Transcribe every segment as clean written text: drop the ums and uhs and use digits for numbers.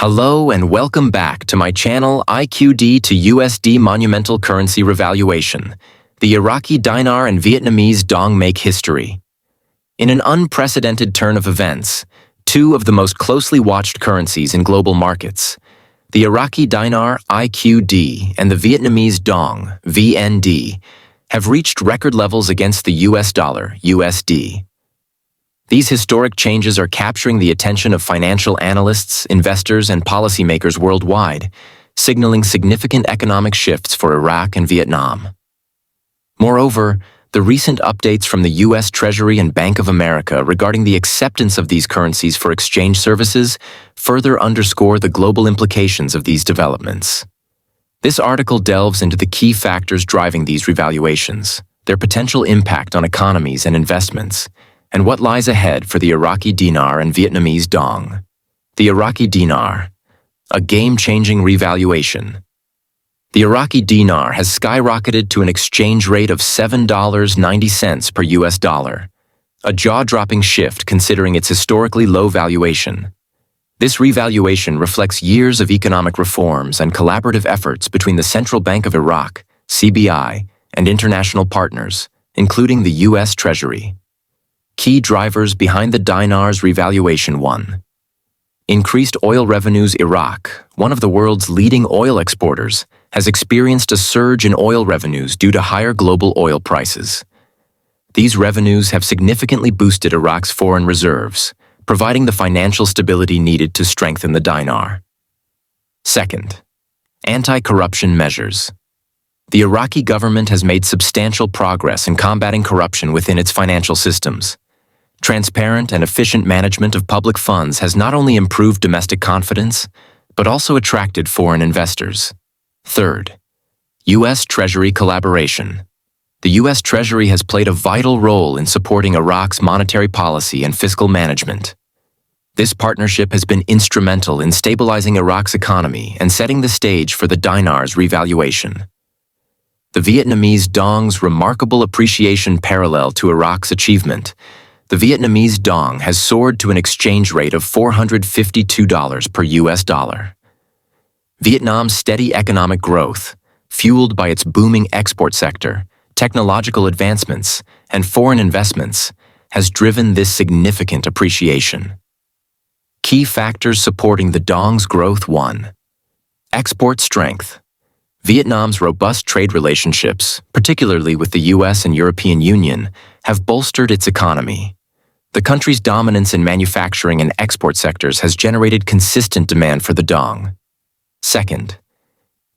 Hello and welcome back to my channel IQD to USD Monumental Currency Revaluation. The Iraqi Dinar and Vietnamese Dong make history. In an unprecedented turn of events, two of the most closely watched currencies in global markets, the Iraqi Dinar IQD and the Vietnamese Dong VND, have reached record levels against the US dollar USD. These historic changes are capturing the attention of financial analysts, investors, and policymakers worldwide, signaling significant economic shifts for Iraq and Vietnam. Moreover, the recent updates from the US Treasury and Bank of America regarding the acceptance of these currencies for exchange services further underscore the global implications of these developments. This article delves into the key factors driving these revaluations, their potential impact on economies and investments, and what lies ahead for the Iraqi Dinar and Vietnamese Dong. The Iraqi Dinar, a game-changing revaluation. The Iraqi Dinar has skyrocketed to an exchange rate of $7.90 per US dollar, a jaw-dropping shift considering its historically low valuation. This revaluation reflects years of economic reforms and collaborative efforts between the Central Bank of Iraq, CBI, and international partners, including the US Treasury. Key drivers behind the dinar's revaluation: 1. Increased oil revenues. Iraq, one of the world's leading oil exporters, has experienced a surge in oil revenues due to higher global oil prices. These revenues have significantly boosted Iraq's foreign reserves, providing the financial stability needed to strengthen the dinar. 2. Anti-corruption measures. The Iraqi government has made substantial progress in combating corruption within its financial systems. Transparent and efficient management of public funds has not only improved domestic confidence, but also attracted foreign investors. 3. US Treasury collaboration. The US Treasury has played a vital role in supporting Iraq's monetary policy and fiscal management. This partnership has been instrumental in stabilizing Iraq's economy and setting the stage for the dinar's revaluation. The Vietnamese Dong's remarkable appreciation parallel to Iraq's achievement. The Vietnamese Dong has soared to an exchange rate of $452 per US dollar. Vietnam's steady economic growth, fueled by its booming export sector, technological advancements, and foreign investments, has driven this significant appreciation. Key factors supporting the Dong's growth: 1. Export strength. Vietnam's robust trade relationships, particularly with the US and European Union, have bolstered its economy. The country's dominance in manufacturing and export sectors has generated consistent demand for the Dong. 2.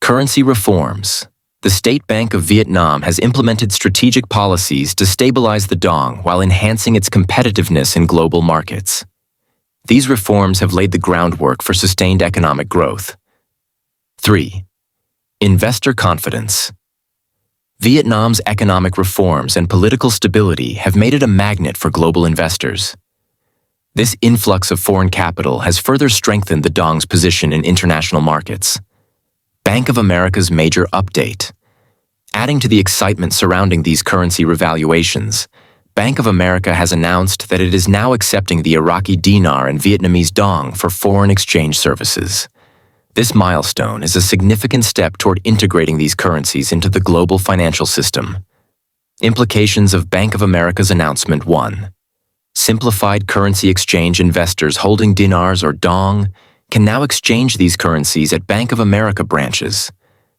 Currency reforms. The State Bank of Vietnam has implemented strategic policies to stabilize the Dong while enhancing its competitiveness in global markets. These reforms have laid the groundwork for sustained economic growth. 3. Investor confidence. Vietnam's economic reforms and political stability have made it a magnet for global investors. This influx of foreign capital has further strengthened the Dong's position in international markets. Bank of America's major update. Adding to the excitement surrounding these currency revaluations, Bank of America has announced that it is now accepting the Iraqi Dinar and Vietnamese Dong for foreign exchange services. This milestone is a significant step toward integrating these currencies into the global financial system. Implications of Bank of America's announcement: 1. Simplified currency exchange. Investors holding dinars or dong can now exchange these currencies at Bank of America branches,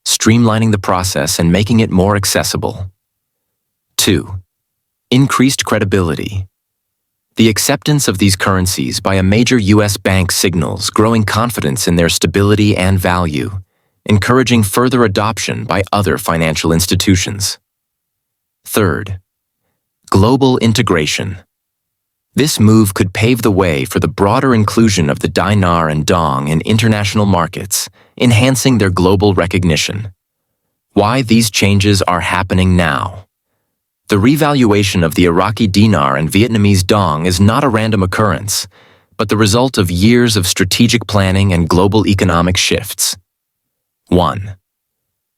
streamlining the process and making it more accessible. 2. Increased credibility. The acceptance of these currencies by a major U.S. bank signals growing confidence in their stability and value, encouraging further adoption by other financial institutions. 3. Global integration. This move could pave the way for the broader inclusion of the dinar and dong in international markets, enhancing their global recognition. Why these changes are happening now? The revaluation of the Iraqi Dinar and Vietnamese Dong is not a random occurrence, but the result of years of strategic planning and global economic shifts. 1.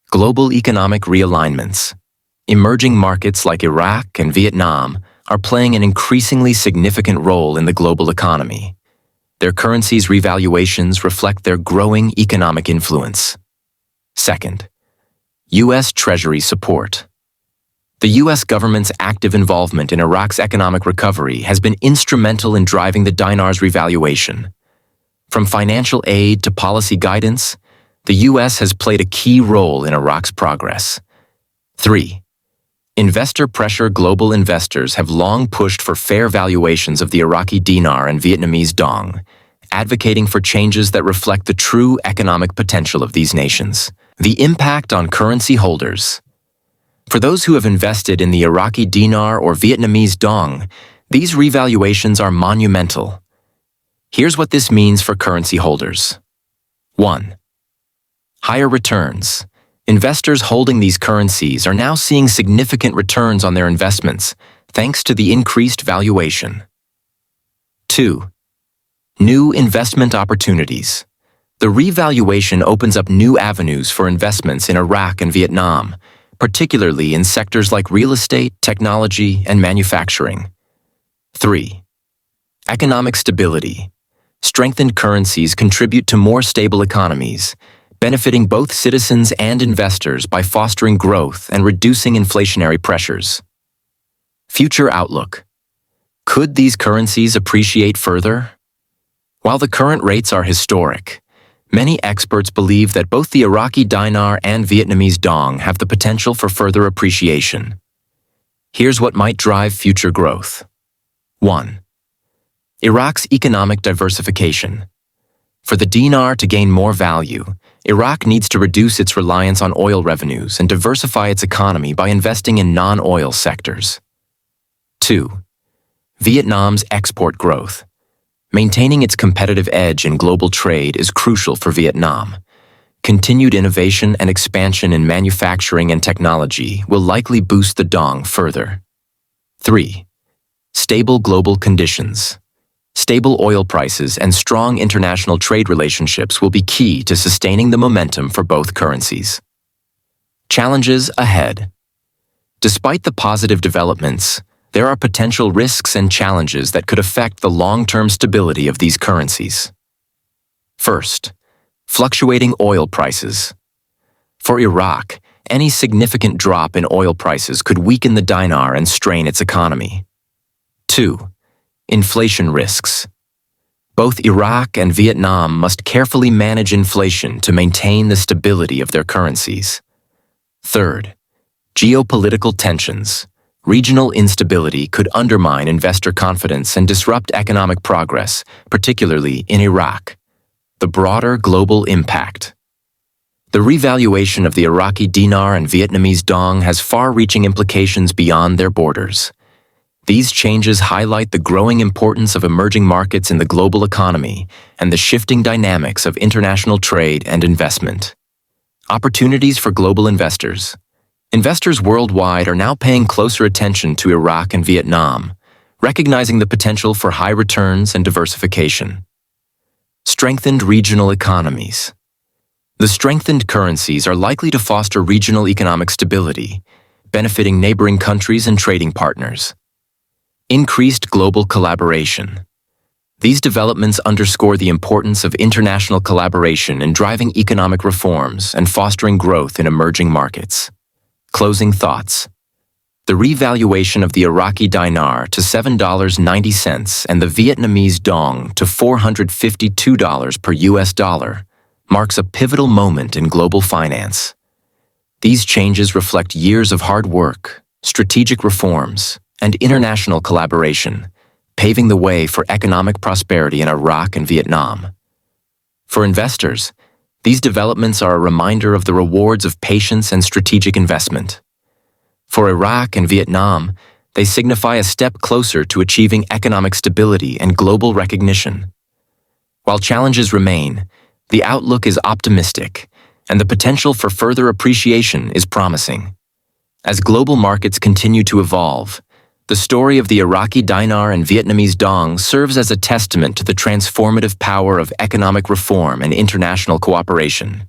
Global economic realignments. Emerging markets like Iraq and Vietnam are playing an increasingly significant role in the global economy. Their currencies' revaluations reflect their growing economic influence. Second, US Treasury support. The US government's active involvement in Iraq's economic recovery has been instrumental in driving the dinar's revaluation. From financial aid to policy guidance, the US has played a key role in Iraq's progress. 3. Investor pressure. Global investors have long pushed for fair valuations of the Iraqi dinar and Vietnamese dong, advocating for changes that reflect the true economic potential of these nations. The impact on currency holders. For those who have invested in the Iraqi dinar or Vietnamese dong, these revaluations are monumental. Here's what this means for currency holders. 1. Higher returns. Investors holding these currencies are now seeing significant returns on their investments, thanks to the increased valuation. 2. New investment opportunities. The revaluation opens up new avenues for investments in Iraq and Vietnam, particularly in sectors like real estate, technology, and manufacturing. 3. Economic stability. Strengthened currencies contribute to more stable economies, benefiting both citizens and investors by fostering growth and reducing inflationary pressures. Future outlook. Could these currencies appreciate further? While the current rates are historic, many experts believe that both the Iraqi dinar and Vietnamese dong have the potential for further appreciation. Here's what might drive future growth. 1. Iraq's economic diversification. For the dinar to gain more value, Iraq needs to reduce its reliance on oil revenues and diversify its economy by investing in non-oil sectors. 2. Vietnam's export growth. Maintaining its competitive edge in global trade is crucial for Vietnam. Continued innovation and expansion in manufacturing and technology will likely boost the dong further. 3. Stable global conditions. Stable oil prices and strong international trade relationships will be key to sustaining the momentum for both currencies. Challenges ahead. Despite the positive developments, there are potential risks and challenges that could affect the long-term stability of these currencies. First, fluctuating oil prices. For Iraq, any significant drop in oil prices could weaken the dinar and strain its economy. 2. Inflation risks. Both Iraq and Vietnam must carefully manage inflation to maintain the stability of their currencies. Third, geopolitical tensions. Regional instability could undermine investor confidence and disrupt economic progress, particularly in Iraq. The broader global impact. The revaluation of the Iraqi dinar and Vietnamese dong has far-reaching implications beyond their borders. These changes highlight the growing importance of emerging markets in the global economy and the shifting dynamics of international trade and investment. Opportunities for global investors. Investors worldwide are now paying closer attention to Iraq and Vietnam, recognizing the potential for high returns and diversification. Strengthened regional economies. The strengthened currencies are likely to foster regional economic stability, benefiting neighboring countries and trading partners. Increased global collaboration. These developments underscore the importance of international collaboration in driving economic reforms and fostering growth in emerging markets. Closing thoughts. The revaluation of the Iraqi dinar to $7.90 and the Vietnamese dong to $452 per US dollar marks a pivotal moment in global finance. These changes reflect years of hard work, strategic reforms, and international collaboration, paving the way for economic prosperity in Iraq and Vietnam. For investors, these developments are a reminder of the rewards of patience and strategic investment. For Iraq and Vietnam, they signify a step closer to achieving economic stability and global recognition. While challenges remain, the outlook is optimistic, and the potential for further appreciation is promising. As global markets continue to evolve, the story of the Iraqi dinar and Vietnamese dong serves as a testament to the transformative power of economic reform and international cooperation.